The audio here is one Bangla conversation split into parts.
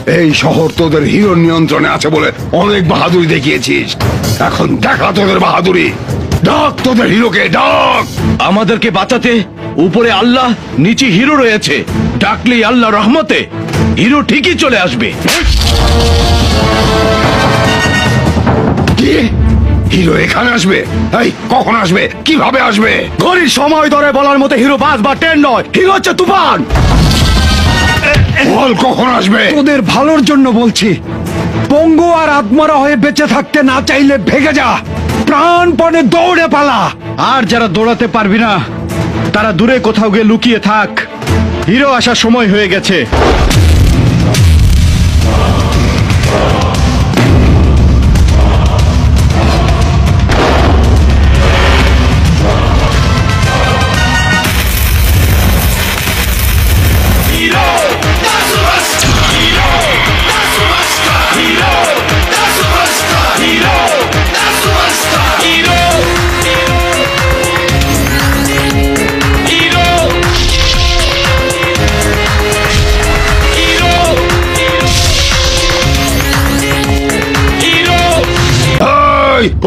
এই শহর তোদের হিরোর নিয়ন্ত্রণে আছে বলে অনেক বাহাদুরি দেখিয়েছিস, এখন দেখা তোদের বাহাদুরি। ডাক তোদের হিরোকে, ডাক। আমাদেরকে বাঁচাতে উপরে আল্লাহ, নিচে হিরো রয়েছে। ডাকলেই আল্লাহ রহমতে হিরো ঠিকই চলে আসবে। কি? হিরো এখানে আসবে? এই কখন আসবে, কিভাবে আসবে? ঘড়ির সময় ধরে বলার মতো হিরো বাস বা ট্রেন নয়, হিরো হচ্ছে তুফান। বল কখন আসবে? তোদের ভালোর জন্য বলছি, পঙ্গু আর আত্মরা হয়ে বেঁচে থাকতে না চাইলে ভেগে যা, প্রাণপণে দৌড়ে পালা। আর যারা দৌড়াতে পারবি না তারা দূরে কোথাও গিয়ে লুকিয়ে থাক, হিরো আসার সময় হয়ে গেছে।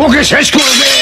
ওকে শেষ করে দে।